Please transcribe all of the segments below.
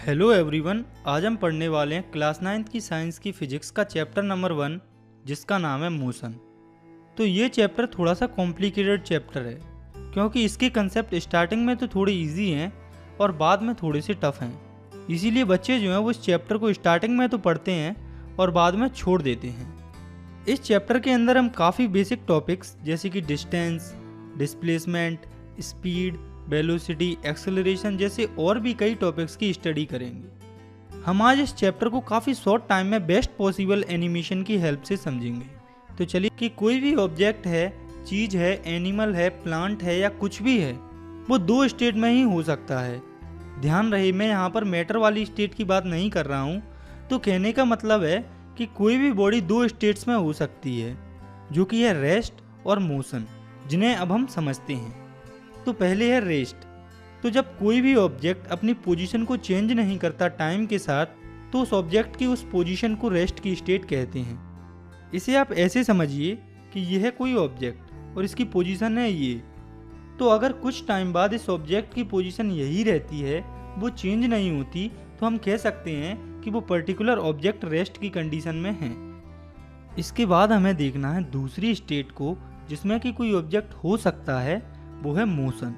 Hello everyone, आज हम पढ़ने वाले हैं क्लास 9th की साइंस की फिजिक्स का चैप्टर नंबर 1 जिसका नाम है मोशन। तो ये चैप्टर थोड़ा सा कॉम्प्लिकेटेड चैप्टर है क्योंकि इसके कंसेप्ट स्टार्टिंग में तो थोड़े इजी हैं और बाद में थोड़े से टफ हैं। इसीलिए बच्चे जो हैं वो इस चैप्टर को स्टार्टिंग में तो पढ़ते हैं और बाद में छोड़ देते हैं। इस चैप्टर के अंदर हम काफ़ी बेसिक टॉपिक्स जैसे कि distance, displacement, speed, velocity, acceleration जैसे और भी कई टॉपिक्स की स्टडी करेंगे। हम आज इस चैप्टर को काफ़ी शॉर्ट टाइम में बेस्ट पॉसिबल एनिमेशन की हेल्प से समझेंगे। तो चलिए कि कोई भी ऑब्जेक्ट है, चीज़ है, एनिमल है, प्लांट है या कुछ भी है, वो दो स्टेट में ही हो सकता है। ध्यान रहे, मैं यहाँ पर मैटर वाली स्टेट की बात नहीं कर रहा हूँ। तो कहने का मतलब है कि कोई भी बॉडी दो स्टेट्स में हो सकती है, जो कि है रेस्ट और मोशन, जिन्हें अब हम समझते हैं। तो पहले है रेस्ट। तो जब कोई भी ऑब्जेक्ट अपनी पोजीशन को चेंज नहीं करता टाइम के साथ, तो उस ऑब्जेक्ट की उस पोजीशन को रेस्ट की स्टेट कहते हैं। इसे आप ऐसे समझिए कि यह है कोई ऑब्जेक्ट और इसकी पोजीशन है ये। तो अगर कुछ टाइम बाद इस ऑब्जेक्ट की पोजीशन यही रहती है, वो चेंज नहीं होती, तो हम कह सकते हैं कि वो पर्टिकुलर ऑब्जेक्ट रेस्ट की कंडीशन में है। इसके बाद हमें देखना है दूसरी स्टेट को जिसमें कि कोई ऑब्जेक्ट हो सकता है, वो है मोशन।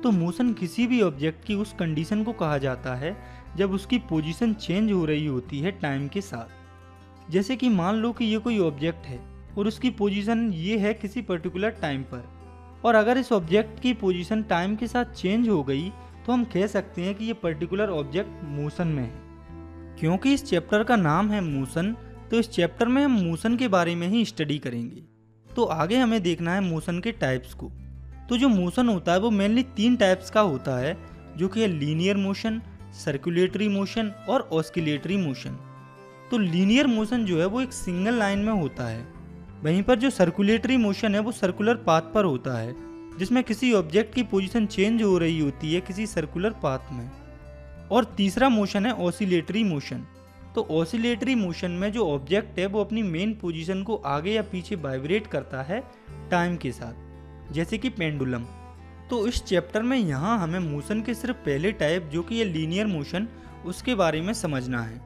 तो मोशन किसी भी ऑब्जेक्ट की उस कंडीशन को कहा जाता है जब उसकी पोजीशन चेंज हो रही होती है टाइम के साथ। जैसे कि मान लो कि ये कोई ऑब्जेक्ट है और उसकी पोजीशन ये है किसी पर्टिकुलर टाइम पर, और अगर इस ऑब्जेक्ट की पोजीशन टाइम के साथ चेंज हो गई तो हम कह सकते हैं कि ये पर्टिकुलर ऑब्जेक्ट मोशन में है। क्योंकि इस चैप्टर का नाम है मोशन, तो इस चैप्टर में हम मोशन के बारे में ही स्टडी करेंगे। तो आगे हमें देखना है मोशन के टाइप्स को। तो जो मोशन होता है वो मेनली 3 टाइप्स का होता है, जो कि है लीनियर मोशन, सर्कुलेटरी मोशन और ऑस्किलेटरी मोशन। तो लीनियर मोशन जो है वो एक सिंगल लाइन में होता है, वहीं पर जो सर्कुलेटरी मोशन है वो सर्कुलर पाथ पर होता है, जिसमें किसी ऑब्जेक्ट की पोजीशन चेंज हो रही होती है किसी सर्कुलर पाथ में। और तीसरा मोशन है ऑसिलेटरी मोशन। तो ऑसिलेटरी मोशन में जो ऑब्जेक्ट है वो अपनी मेन पोजीशन को आगे या पीछे वाइब्रेट करता है टाइम के साथ, जैसे कि पेंडुलम। तो इस चैप्टर में यहाँ हमें मोशन के सिर्फ पहले टाइप, जो कि ये लीनियर मोशन, उसके बारे में समझना है।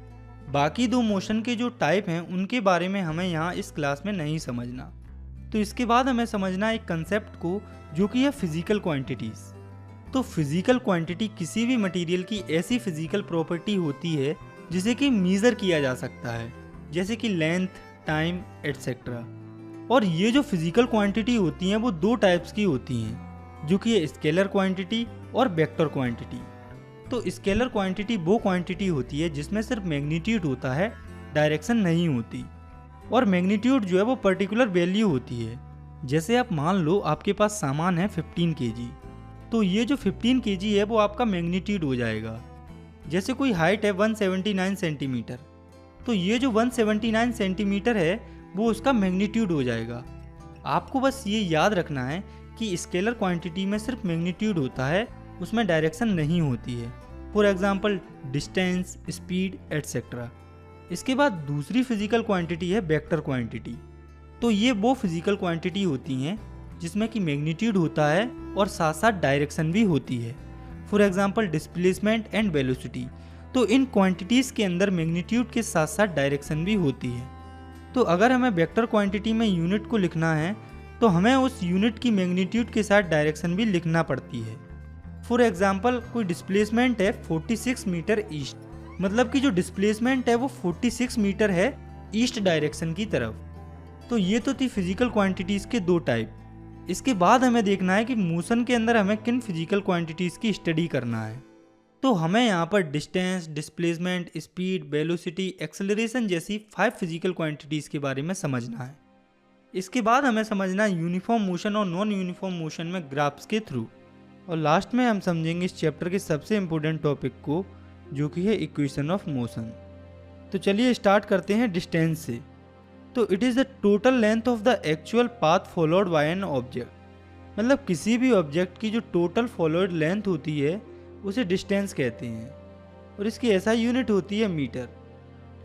बाकी दो मोशन के जो टाइप हैं उनके बारे में हमें यहाँ इस क्लास में नहीं समझना। तो इसके बाद हमें समझना एक कंसेप्ट को, जो कि है फिजिकल क्वांटिटीज। तो फिजिकल क्वांटिटी किसी भी मटेरियल की ऐसी फिजिकल प्रॉपर्टी होती है जिसे कि मेजर किया जा सकता है, जैसे कि लेंथ, टाइम एटसेट्रा। और ये जो फिजिकल क्वांटिटी होती हैं वो 2 टाइप्स की होती हैं, जो कि है स्केलर क्वांटिटी और वेक्टर क्वांटिटी। तो स्केलर क्वांटिटी वो क्वांटिटी होती है जिसमें सिर्फ मैग्नीट्यूड होता है, डायरेक्शन नहीं होती। और मैग्नीट्यूड जो है वो पर्टिकुलर वैल्यू होती है। जैसे आप मान लो आपके पास सामान है 15 kg, तो ये जो 15 kg है वो आपका मैग्नीट्यूड हो जाएगा। जैसे कोई हाइट है 179 सेंटीमीटर, तो ये जो 179 सेंटीमीटर है वो उसका मैग्नीट्यूड हो जाएगा। आपको बस ये याद रखना है कि स्केलर क्वांटिटी में सिर्फ मैग्नीट्यूड होता है, उसमें डायरेक्शन नहीं होती है। For example distance, speed etcetera. इसके बाद दूसरी फिजिकल क्वांटिटी है वेक्टर क्वांटिटी। तो ये वो फिजिकल क्वांटिटी होती हैं जिसमें कि मैग्नीट्यूड होता है और साथ साथ डायरेक्शन भी होती है। For example displacement and velocity. तो इन क्वांटिटीज़ के अंदर मैग्नीट्यूड के साथ साथ डायरेक्शन भी होती है। तो अगर हमें वेक्टर क्वांटिटी में यूनिट को लिखना है तो हमें उस यूनिट की मैग्नीट्यूड के साथ डायरेक्शन भी लिखना पड़ती है। फॉर एग्जांपल कोई डिस्प्लेसमेंट है 46 मीटर ईस्ट, मतलब कि जो डिस्प्लेसमेंट है वो 46 मीटर है ईस्ट डायरेक्शन की तरफ। तो ये तो थी फिजिकल क्वांटिटीज़ के 2 टाइप। इसके बाद हमें देखना है कि मोशन के अंदर हमें किन फिजिकल क्वांटिटीज़ की स्टडी करना है। तो हमें यहाँ पर distance, displacement, speed, velocity, acceleration जैसी 5 फिजिकल क्वांटिटीज़ के बारे में समझना है। इसके बाद हमें समझना है यूनिफॉर्म मोशन और नॉन यूनिफॉर्म मोशन में ग्राफ्स के थ्रू। और लास्ट में हम समझेंगे इस चैप्टर के सबसे इम्पोर्टेंट टॉपिक को, जो कि है इक्वेशन ऑफ मोशन। तो चलिए स्टार्ट करते हैं डिस्टेंस से। तो it is the total length of the actual path followed by an object. मतलब किसी भी ऑब्जेक्ट की जो टोटल फॉलोड लेंथ होती है उसे डिस्टेंस कहते हैं, और इसकी ऐसा यूनिट होती है मीटर।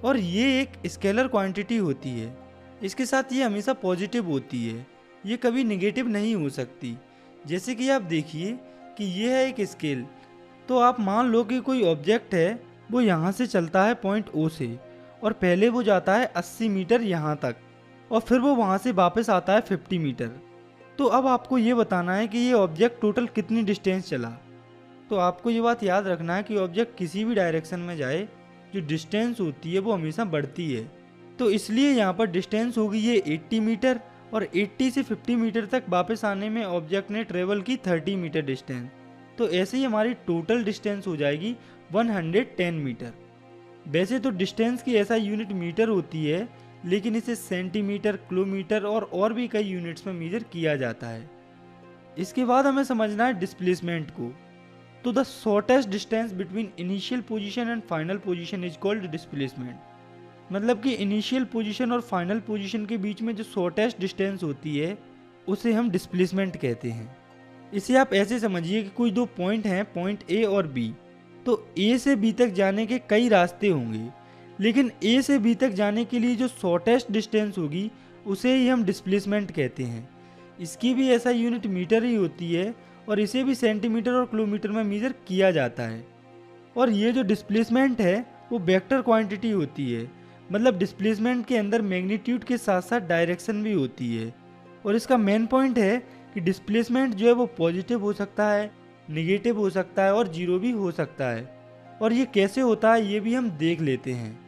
और ये एक स्केलर क्वांटिटी होती है। इसके साथ ये हमेशा पॉजिटिव होती है, ये कभी नेगेटिव नहीं हो सकती। जैसे कि आप देखिए कि ये है एक स्केल। तो आप मान लो कि कोई ऑब्जेक्ट है वो यहाँ से चलता है पॉइंट O से, और पहले वो जाता है 80 मीटर यहाँ तक, और फिर वो वहाँ से वापस आता है 50 मीटर। तो अब आपको ये बताना है कि ये ऑब्जेक्ट टोटल कितनी डिस्टेंस चला। तो आपको ये बात याद रखना है कि ऑब्जेक्ट किसी भी डायरेक्शन में जाए, जो डिस्टेंस होती है वो हमेशा बढ़ती है। तो इसलिए यहाँ पर डिस्टेंस होगी ये 80 मीटर, और 80 से 50 मीटर तक वापस आने में ऑब्जेक्ट ने ट्रेवल की 30 मीटर डिस्टेंस। तो ऐसे ही हमारी टोटल डिस्टेंस हो जाएगी 110 मीटर। वैसे तो डिस्टेंस की ऐसा यूनिट मीटर होती है, लेकिन इसे सेंटीमीटर, किलोमीटर और भी कई यूनिट्स में मेजर किया जाता है। इसके बाद हमें समझना है डिस्प्लेसमेंट को। तो the shortest distance between initial position and final position is called displacement. मतलब कि इनिशियल पोजीशन और फाइनल पोजीशन के बीच में जो शॉर्टेस्ट डिस्टेंस होती है उसे हम डिस्प्लेसमेंट कहते हैं। इसे आप ऐसे समझिए कि कोई दो पॉइंट हैं, पॉइंट ए और बी। तो ए से बी तक जाने के कई रास्ते होंगे, लेकिन ए से बी तक जाने के लिए जो शॉर्टेस्ट डिस्टेंस होगी उसे ही हम डिस्प्लेसमेंट कहते हैं। इसकी भी ऐसा यूनिट मीटर ही होती है, और इसे भी सेंटीमीटर और किलोमीटर में मेजर किया जाता है। और ये जो डिस्प्लेसमेंट है वो वेक्टर क्वांटिटी होती है। मतलब डिस्प्लेसमेंट के अंदर मैग्नीट्यूड के साथ साथ डायरेक्शन भी होती है। और इसका मेन पॉइंट है कि डिस्प्लेसमेंट जो है वो पॉजिटिव हो सकता है, निगेटिव हो सकता है और जीरो भी हो सकता है। और ये कैसे होता है ये भी हम देख लेते हैं।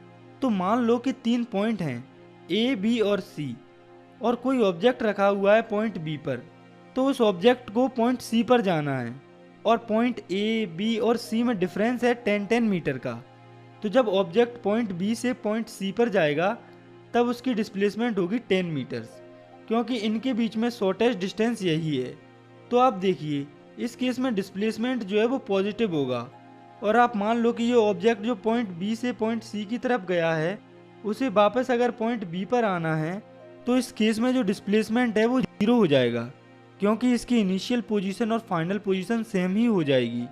तो मान लो कि 3 पॉइंट हैं ए, बी और सी, और कोई ऑब्जेक्ट रखा हुआ है पॉइंट बी पर। तो उस ऑब्जेक्ट को पॉइंट सी पर जाना है, और पॉइंट ए, बी और सी में डिफरेंस है 10-10 मीटर का। तो जब ऑब्जेक्ट पॉइंट बी से पॉइंट सी पर जाएगा तब उसकी डिस्प्लेसमेंट होगी 10 मीटर्स, क्योंकि इनके बीच में शॉर्टेस्ट डिस्टेंस यही है। तो आप देखिए इस केस में डिस्प्लेसमेंट जो है वो पॉजिटिव होगा। और आप मान लो कि ये ऑब्जेक्ट जो पॉइंट बी से पॉइंट सी की तरफ गया है उसे वापस अगर पॉइंट बी पर आना है, तो इस केस में जो डिस्प्लेसमेंट है वो जीरो हो जाएगा, क्योंकि इसकी इनिशियल पोजीशन और फाइनल पोजीशन सेम ही हो जाएगी।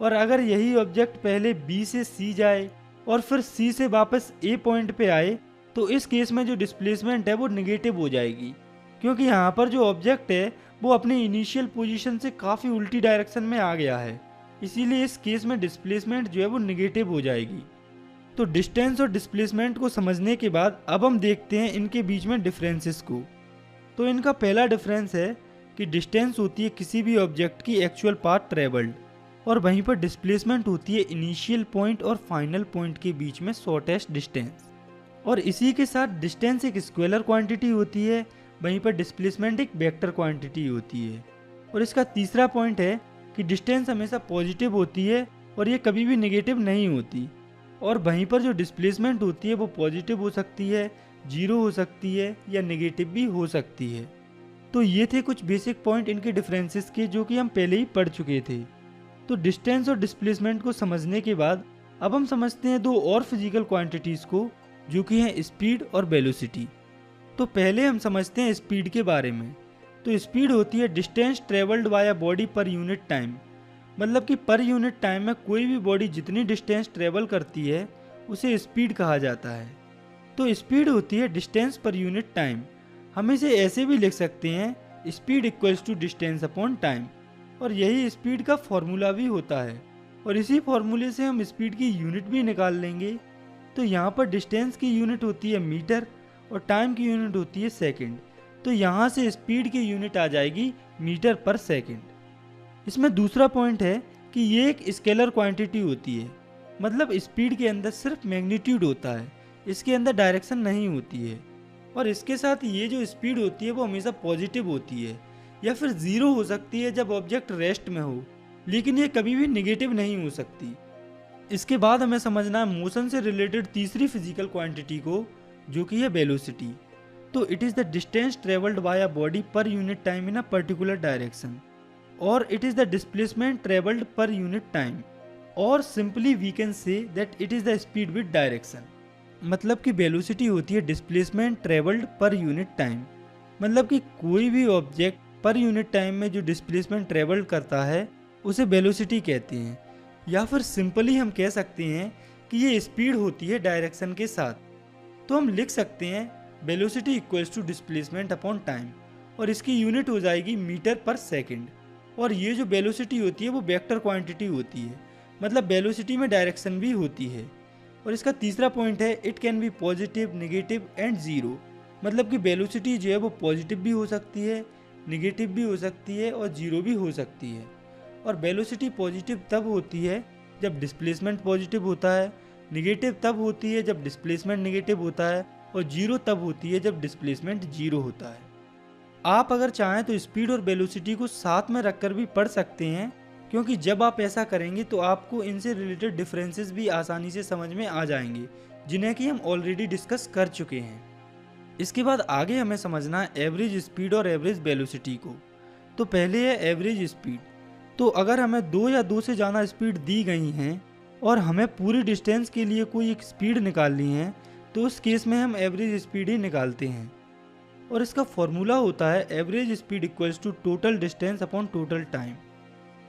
और अगर यही ऑब्जेक्ट पहले बी से सी जाए और फिर सी से वापस ए पॉइंट पे आए, तो इस केस में जो डिस्प्लेसमेंट है वो निगेटिव हो जाएगी, क्योंकि यहाँ पर जो ऑब्जेक्ट है वो अपनी इनिशियल पोजीशन से काफ़ी उल्टी डायरेक्शन में आ गया है। इसीलिए इस केस में डिस्प्लेसमेंट जो है वो निगेटिव हो जाएगी। तो डिस्टेंस और डिस्प्लेसमेंट को समझने के बाद अब हम देखते हैं इनके बीच में डिफरेंसेस को। तो इनका पहला डिफरेंस है कि डिस्टेंस होती है किसी भी ऑब्जेक्ट की एक्चुअल पाथ ट्रेवल्ड, और वहीं पर डिस्प्लेसमेंट होती है इनिशियल पॉइंट और फाइनल पॉइंट के बीच में शॉर्टेस्ट डिस्टेंस। और इसी के साथ डिस्टेंस एक स्केलर क्वांटिटी होती है, वहीं पर डिस्प्लेसमेंट एक वेक्टर क्वांटिटी होती है। और इसका तीसरा पॉइंट है कि डिस्टेंस हमेशा पॉजिटिव होती है और ये कभी भी नेगेटिव नहीं होती। और वहीं पर जो डिस्प्लेसमेंट होती है वो पॉजिटिव हो सकती है, जीरो हो सकती है या नेगेटिव भी हो सकती है। तो ये थे कुछ बेसिक पॉइंट इनके डिफरेंसेस के, जो कि हम पहले ही पढ़ चुके थे। तो डिस्टेंस और डिस्प्लेसमेंट को समझने के बाद अब हम समझते हैं दो और फिजिकल क्वांटिटीज़ को, जो कि हैं स्पीड और वेलोसिटी। तो पहले हम समझते हैं स्पीड के बारे में। तो स्पीड होती है distance travelled by body per unit time. मतलब कि पर यूनिट टाइम में कोई भी बॉडी जितनी डिस्टेंस ट्रेवल करती है उसे स्पीड कहा जाता है। तो स्पीड होती है डिस्टेंस पर यूनिट टाइम। हम इसे ऐसे भी लिख सकते हैं, speed equals to distance upon time. और यही स्पीड का फॉर्मूला भी होता है, और इसी फॉर्मूले से हम स्पीड की यूनिट भी निकाल लेंगे। तो यहाँ पर डिस्टेंस की यूनिट होती है मीटर और टाइम की यूनिट होती है सेकंड। तो यहाँ से स्पीड की यूनिट आ जाएगी मीटर पर सेकंड। इसमें दूसरा पॉइंट है कि ये एक स्केलर क्वांटिटी होती है। मतलब स्पीड के अंदर सिर्फ मैग्नीट्यूड होता है, इसके अंदर डायरेक्शन नहीं होती है। और इसके साथ ये जो स्पीड होती है वो हमेशा पॉजिटिव होती है, या फिर जीरो हो सकती है जब ऑब्जेक्ट रेस्ट में हो, लेकिन ये कभी भी नेगेटिव नहीं हो सकती। इसके बाद हमें समझना है मोशन से रिलेटेड तीसरी फिजिकल क्वांटिटी को, जो कि है वेलोसिटी। तो it is the distance travelled by a body per unit time in a particular direction, और it is the displacement travelled per unit time, और simply we can say that it is the speed with direction. मतलब कि velocity होती है displacement travelled per unit time. मतलब कि कोई भी ऑब्जेक्ट पर यूनिट टाइम में जो डिस्प्लेसमेंट ट्रेवल्ड करता है उसे वेलोसिटी कहते हैं, या फिर सिंपली हम कह सकते हैं कि ये स्पीड होती है डायरेक्शन के साथ। तो हम लिख सकते हैं velocity equals to displacement upon time, और इसकी यूनिट हो जाएगी मीटर पर सेकंड। और ये जो वेलोसिटी होती है वो वेक्टर क्वांटिटी होती है। मतलब वेलोसिटी में डायरेक्शन भी होती है। और इसका तीसरा पॉइंट है it can be positive, negative and zero, मतलब कि वेलोसिटी जो है वो पॉजिटिव भी हो सकती है, नेगेटिव भी हो सकती है और ज़ीरो भी हो सकती है। और वेलोसिटी पॉजिटिव तब होती है जब डिस्प्लेसमेंट पॉजिटिव होता है, नेगेटिव तब होती है जब डिस्प्लेसमेंट नेगेटिव होता है और जीरो तब होती है जब डिस्प्लेसमेंट जीरो होता है। आप अगर चाहें तो स्पीड और वेलोसिटी को साथ में रखकर भी पढ़ सकते हैं, क्योंकि जब आप ऐसा करेंगे तो आपको इनसे रिलेटेड डिफरेंसेस भी आसानी से समझ में आ जाएंगे, जिन्हें कि हम ऑलरेडी डिस्कस कर चुके हैं। इसके बाद आगे हमें समझना है एवरेज स्पीड और एवरेज वेलोसिटी को। तो पहले है एवरेज स्पीड। तो अगर हमें 2 या 2 से ज़्यादा स्पीड दी गई हैं और हमें पूरी डिस्टेंस के लिए कोई एक स्पीड निकालनी है, तो उस केस में हम एवरेज स्पीड ही निकालते हैं। और इसका फॉर्मूला होता है average speed equals to total distance upon total time.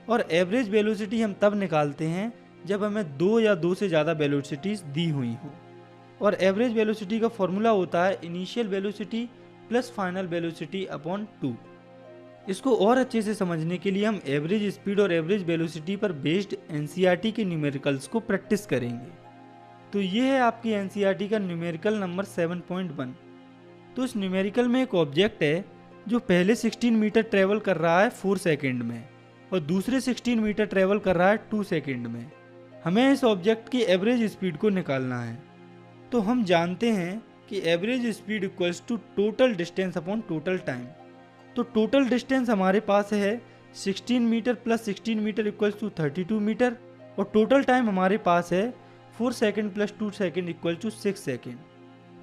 और एवरेज वेलोसिटी हम तब निकालते हैं जब हमें 2 या 2 से ज़्यादा वेलोसिटीज दी हुई हो। और एवरेज वेलोसिटी का फॉर्मूला होता है initial velocity plus final velocity upon 2। इसको और अच्छे से समझने के लिए हम एवरेज स्पीड और एवरेज वेलोसिटी पर बेस्ड एनसीईआरटी के न्यूमेरिकल्स को प्रैक्टिस करेंगे। तो ये है आपकी एनसीईआरटी का न्यूमेरिकल नंबर 7.1। तो इस न्यूमेरिकल में एक ऑब्जेक्ट है जो पहले 16 मीटर ट्रेवल कर रहा है 4 सेकेंड में और दूसरे 16 मीटर ट्रेवल कर रहा है 2 सेकेंड में। हमें इस ऑब्जेक्ट की एवरेज स्पीड को निकालना है। तो हम जानते हैं कि average speed equals to total distance upon total time. तो टोटल डिस्टेंस हमारे पास है 16 metre plus 16 metre equals to 32 metre और टोटल टाइम हमारे पास है 4 second plus 2 second equal to 6 second.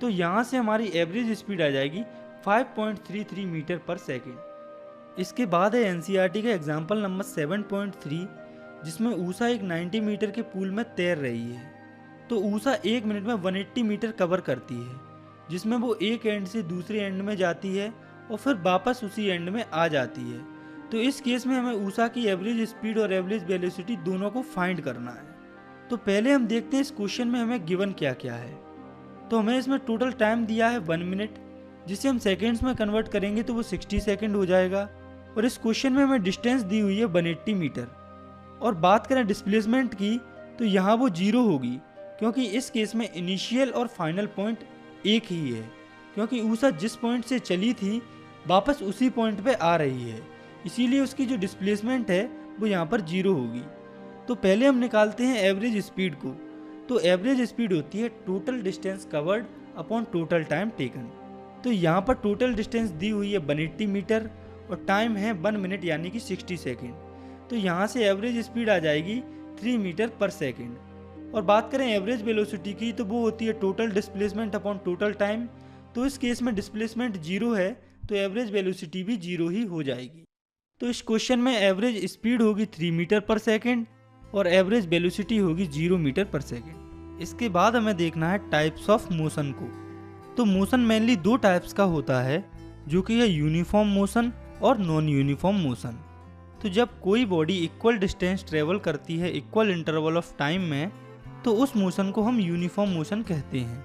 तो यहाँ से हमारी एवरेज स्पीड आ जाएगी 5.33 मीटर पर सेकेंड। इसके बाद है एनसीईआरटी का एग्जाम्पल नंबर 7.3, जिसमें ऊषा एक 90 मीटर के पूल में तैर रही है। तो ऊषा 1 मिनट में 180 मीटर कवर करती है, जिसमें वो एक एंड से दूसरे एंड में जाती है और फिर वापस उसी एंड में आ जाती है। तो इस केस में हमें ऊषा की एवरेज स्पीड और एवरेज वेलोसिटी दोनों को फाइंड करना है। तो पहले हम देखते हैं इस क्वेश्चन में हमें गिवन क्या क्या है। तो हमें इसमें टोटल टाइम दिया है 1 मिनट, जिसे हम सेकेंड्स में कन्वर्ट करेंगे तो वो 60 सेकेंड हो जाएगा। और इस क्वेश्चन में हमें डिस्टेंस दी हुई है 180 मीटर। और बात करें डिस्प्लेसमेंट की, तो यहाँ वो 0 होगी, क्योंकि इस केस में इनिशियल और फाइनल पॉइंट एक ही है, क्योंकि ऊषा जिस पॉइंट से चली थी वापस उसी पॉइंट पे आ रही है, इसीलिए उसकी जो डिस्प्लेसमेंट है वो यहाँ पर 0 होगी। तो पहले हम निकालते हैं एवरेज स्पीड को। तो एवरेज स्पीड होती है total distance covered upon total time taken. तो यहाँ पर टोटल डिस्टेंस दी हुई है 180 मीटर और टाइम है 1 मिनट यानी कि 60 सेकेंड। तो यहाँ से एवरेज स्पीड आ जाएगी 3 मीटर पर सेकेंड। और बात करें एवरेज वेलोसिटी की, तो वो होती है total displacement upon total time. तो इस केस में डिस्प्लेसमेंट 0 है, तो एवरेज वेलोसिटी भी 0 ही हो जाएगी। तो इस क्वेश्चन में एवरेज स्पीड होगी 3 मीटर पर सेकेंड और एवरेज वेलोसिटी होगी 0 मीटर पर सेकेंड। इसके बाद हमें देखना है टाइप्स ऑफ मोशन को। तो मोशन मेनली 2 टाइप्स का होता है, जो कि है यूनिफॉर्म मोशन और नॉन यूनिफॉर्म मोशन। तो जब कोई बॉडी इक्वल डिस्टेंस ट्रेवल करती है इक्वल इंटरवल ऑफ टाइम में, तो उस मोशन को हम यूनिफॉर्म मोशन कहते हैं।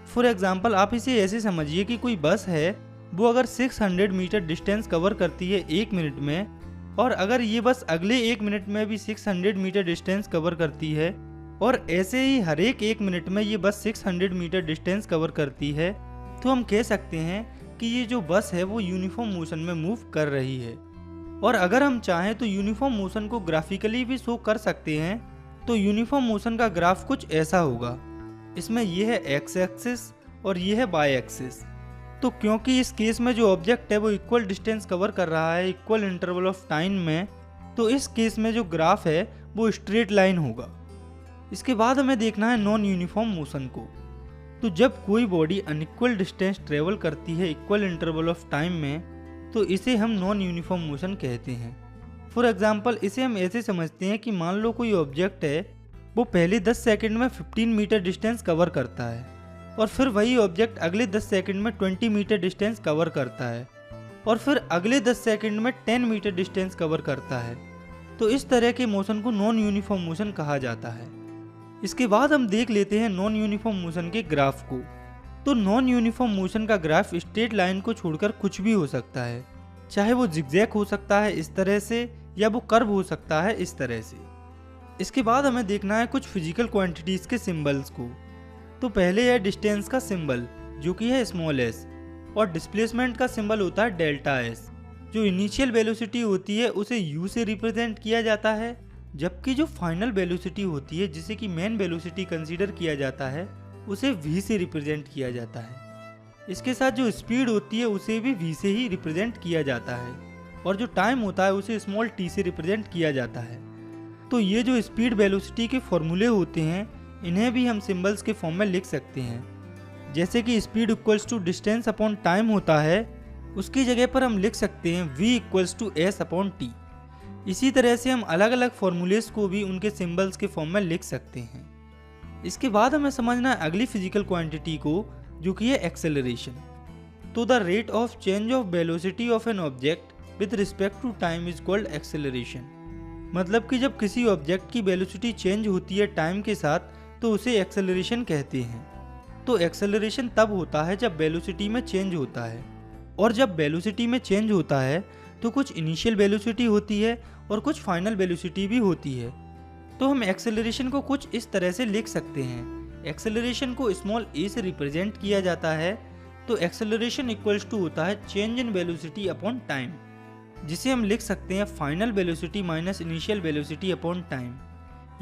फॉर एग्जाम्पल आप इसे ऐसे समझिए कि कोई बस है, वो अगर 600 मीटर डिस्टेंस कवर करती है 1 मिनट में, और अगर ये बस अगले 1 मिनट में भी 600 मीटर डिस्टेंस कवर करती है, और ऐसे ही हर एक 1 मिनट में ये बस 600 मीटर डिस्टेंस कवर करती है, तो हम कह सकते हैं कि ये जो बस है वो यूनिफॉर्म मोशन में मूव कर रही है। और अगर हम चाहें तो यूनिफॉर्म मोशन को ग्राफिकली भी शो कर सकते हैं। तो यूनिफॉर्म मोशन का ग्राफ कुछ ऐसा होगा, इसमें ये है एक्स एक्सिस और ये है वाई एक्सिस। तो क्योंकि इस केस में जो ऑब्जेक्ट है वो इक्वल डिस्टेंस कवर कर रहा है इक्वल इंटरवल ऑफ टाइम में, तो इस केस में जो ग्राफ है वो स्ट्रेट लाइन होगा। इसके बाद हमें देखना है नॉन यूनिफॉर्म मोशन को। तो जब कोई बॉडी अनइक्वल डिस्टेंस ट्रेवल करती है इक्वल इंटरवल ऑफ टाइम में, तो इसे हम नॉन यूनिफॉर्म मोशन कहते हैं। फॉर एग्जाम्पल इसे हम ऐसे समझते हैं कि मान लो कोई ऑब्जेक्ट है, वो पहले 10 सेकंड में 15 मीटर डिस्टेंस कवर करता है, और फिर वही ऑब्जेक्ट अगले 10 सेकंड में 20 मीटर डिस्टेंस कवर करता है, और फिर अगले 10 सेकंड में 10 मीटर डिस्टेंस कवर करता है। तो इस तरह के मोशन को नॉन यूनिफॉर्म मोशन कहा जाता है। इसके बाद हम देख लेते हैं नॉन यूनिफॉर्म मोशन के ग्राफ को। तो नॉन यूनिफॉर्म मोशन का ग्राफ स्ट्रेट लाइन को छोड़कर कुछ भी हो सकता है, चाहे वो जिगजैग हो सकता है इस तरह से, या वो कर्व हो सकता है इस तरह से। इसके बाद हमें देखना है कुछ फिजिकल क्वांटिटीज के सिंबल्स को। तो पहले है डिस्टेंस का सिंबल जो कि है स्मॉल एस, और डिस्प्लेसमेंट का सिंबल होता है डेल्टा एस। जो इनिशियल वेलोसिटी होती है उसे यू से रिप्रेजेंट किया जाता है, जबकि जो फाइनल वेलोसिटी होती है जिसे कि मेन वेलोसिटी कंसीडर किया जाता है उसे वी से रिप्रेजेंट किया जाता है। इसके साथ जो स्पीड होती है उसे भी वी से ही रिप्रेजेंट किया जाता है, और जो टाइम होता है उसे स्मॉल टी से रिप्रेजेंट किया जाता है। तो ये जो स्पीड वेलोसिटी के फॉर्मूले होते हैं इन्हें भी हम सिंबल्स के फॉर्म में लिख सकते हैं। जैसे कि speed equals to distance upon time होता है, उसकी जगह पर हम लिख सकते हैं v equals to s upon t. इसी तरह से हम अलग अलग फॉर्मूलेस को भी उनके सिंबल्स के फॉर्म में लिख सकते हैं। इसके बाद हमें समझना है अगली फिजिकल क्वांटिटी को, जो कि है एक्सेलरेशन। तो the rate of change of velocity of an object with respect to time is called acceleration. मतलब कि जब किसी ऑब्जेक्ट की वेलोसिटी चेंज होती है टाइम के साथ तो उसे एक्सेलरेशन कहते हैं। तो एक्सेलरेशन तब होता है जब वेलोसिटी में चेंज होता है, और जब वेलोसिटी में चेंज होता है तो कुछ इनिशियल वेलोसिटी होती है और कुछ फाइनल वेलोसिटी भी होती है। तो हम एक्सेलरेशन को कुछ इस तरह से लिख सकते हैं। एक्सेलरेशन को स्मॉल ए से रिप्रेजेंट किया जाता है, तो एक्सेलरेशन इक्वल्स टू होता है change in velocity upon time, जिसे हम लिख सकते हैं final velocity minus initial velocity upon time,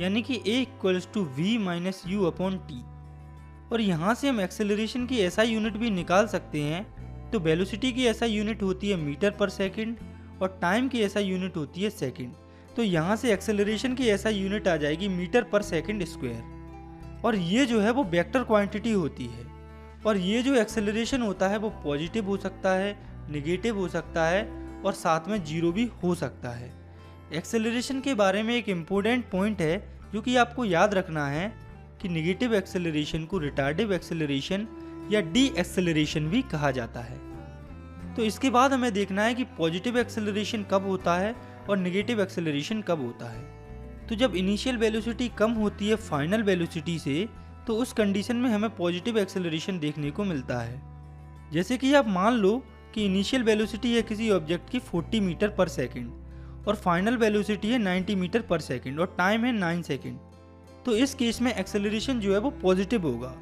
यानी कि A equals to we minus you upon T. और यहाँ से हम एक्सेलरेशन की ऐसा यूनिट भी निकाल सकते हैं। तो वेलोसिटी की ऐसा यूनिट होती है मीटर पर सेकंड, और टाइम की ऐसा यूनिट होती है सेकंड। तो यहाँ से एक्सेलरेशन की ऐसा यूनिट आ जाएगी मीटर पर सेकंड स्क्वायर। और ये जो है वो वेक्टर क्वांटिटी होती है। और ये जो एक्सेलरेशन होता है वो पॉजिटिव हो सकता है, नेगेटिव हो सकता है, और साथ में जीरो भी हो सकता है। एक्सेलरेशन के बारे में एक इम्पोर्टेंट पॉइंट है जो कि आपको याद रखना है कि नेगेटिव एक्सेलरेशन को रिटार्डिव एक्सेलरेशन या डी एक्सेलरेशन भी कहा जाता है। तो इसके बाद हमें देखना है कि पॉजिटिव एक्सेलरेशन कब होता है और नेगेटिव एक्सेलरेशन कब होता है। तो जब इनिशियल वेलोसिटी कम होती है फाइनल वेलोसिटी से, तो उस कंडीशन में हमें पॉजिटिव एक्सेलरेशन देखने को मिलता है। जैसे कि आप मान लो कि इनिशियल वेलोसिटी है किसी ऑब्जेक्ट की 40 मीटर पर सेकंड और फाइनल वेलोसिटी है 90 मीटर पर सेकंड और टाइम है 9 सेकंड। तो इस केस में एक्सेलरेशन जो है वो पॉजिटिव होगा।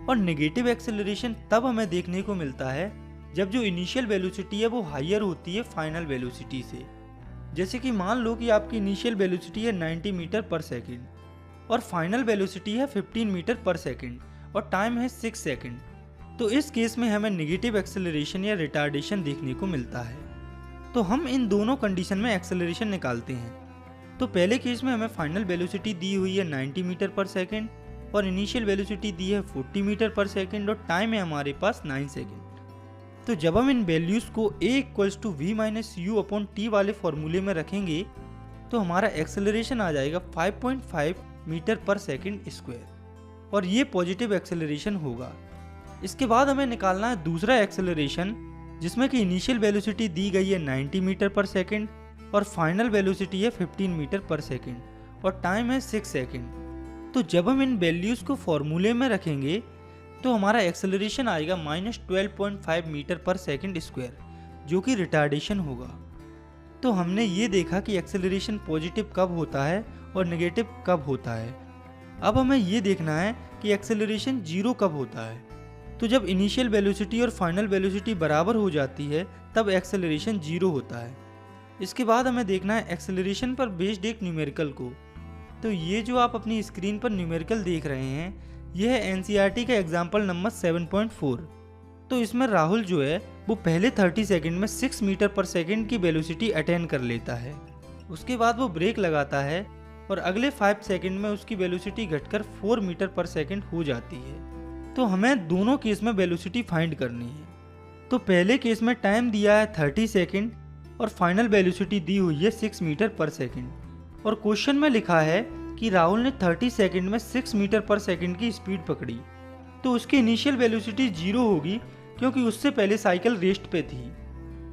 और नेगेटिव एक्सेलरेशन तब हमें देखने को मिलता है जब जो इनिशियल वेलोसिटी है वो हायर होती है फाइनल वेलोसिटी से। जैसे कि मान लो कि आपकी इनिशियल वेलोसिटी है 90 मीटर पर सेकंड और फाइनल वेलोसिटी है 15 मीटर पर सेकंड और टाइम है 6 सेकंड। तो इस केस में हमें नेगेटिव एक्सेलरेशन या रिटार्डेशन देखने को मिलता है। तो हम इन दोनों कंडीशन में एक्सेलरेशन निकालते हैं। तो पहले केस में हमें फाइनल वेलोसिटी दी हुई है 90 मीटर पर सेकंड और इनिशियल वेलोसिटी दी है 40 मीटर पर सेकंड और टाइम है हमारे पास 9 सेकंड। तो जब हम इन वैल्यूज़ को a equals to we minus you upon t वाले फॉर्मूले में रखेंगे तो हमारा एक्सेलरेशन आ जाएगा 5.5 मीटर पर सेकंड स्क्वायर, और ये पॉजिटिव एक्सेलरेशन होगा। इसके बाद हमें निकालना है दूसरा एक्सेलरेशन, जिसमें कि इनिशियल वेलोसिटी दी गई है 90 मीटर पर सेकंड और फाइनल वेलोसिटी है 15 मीटर पर सेकंड और टाइम है 6 सेकंड। तो जब हम इन वैल्यूज़ को फॉर्मूले में रखेंगे तो हमारा एक्सेलरेशन आएगा -12.5 मीटर पर सेकंड स्क्वायर, जो कि रिटार्डेशन होगा। तो हमने ये देखा कि एक्सेलरेशन पॉजिटिव कब होता है और नेगेटिव कब होता है। अब हमें ये देखना है कि एक्सेलरेशन जीरो कब होता है। तो जब इनिशियल वेलोसिटी और फाइनल वेलोसिटी बराबर हो जाती है तब एक्सेलरेशन जीरो होता है। इसके बाद हमें देखना है एक्सेलरेशन पर बेस्ड एक न्यूमेरिकल को। तो ये जो आप अपनी स्क्रीन पर न्यूमेरिकल देख रहे हैं यह है एनसीईआरटी का एग्जाम्पल नंबर 7.4। तो इसमें राहुल जो है वो पहले 30 सेकंड में 6 मीटर पर सेकंड की वेलोसिटी अटेन कर लेता है। उसके बाद वो ब्रेक लगाता है और अगले 5 सेकंड में उसकी वेलोसिटी घटकर 4 मीटर पर सेकंड हो जाती है। तो हमें दोनों केस में वेलोसिटी फाइंड करनी है। तो पहले केस में टाइम दिया है 30 सेकंड और फाइनल वेलोसिटी दी हुई है 6 मीटर पर सेकंड। और क्वेश्चन में लिखा है कि राहुल ने 30 सेकंड में 6 मीटर पर सेकंड की स्पीड पकड़ी, तो उसकी इनिशियल वेलोसिटी जीरो होगी क्योंकि उससे पहले साइकिल रेस्ट पे थी।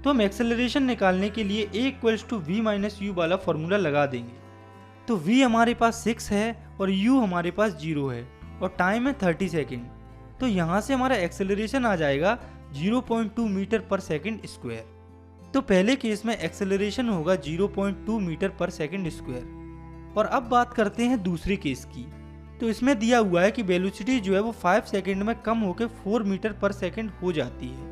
तो हम एक्सेलरेशन निकालने के लिए a equals to we minus u वाला फॉर्मूला लगा देंगे। तो v हमारे पास 6 है और u हमारे पास 0 है और टाइम है 30 सेकंड। तो यहाँ से हमारा एक्सेलरेशन आ जाएगा 0.2 मीटर पर सेकंड स्क्वायर। तो पहले केस में एक्सेलरेशन होगा 0.2 मीटर पर सेकंड स्क्वायर और अब बात करते हैं दूसरे केस की। तो इसमें दिया हुआ है कि वेलोसिटी जो है वो 5 सेकंड में कम होकर 4 मीटर पर सेकंड हो जाती है।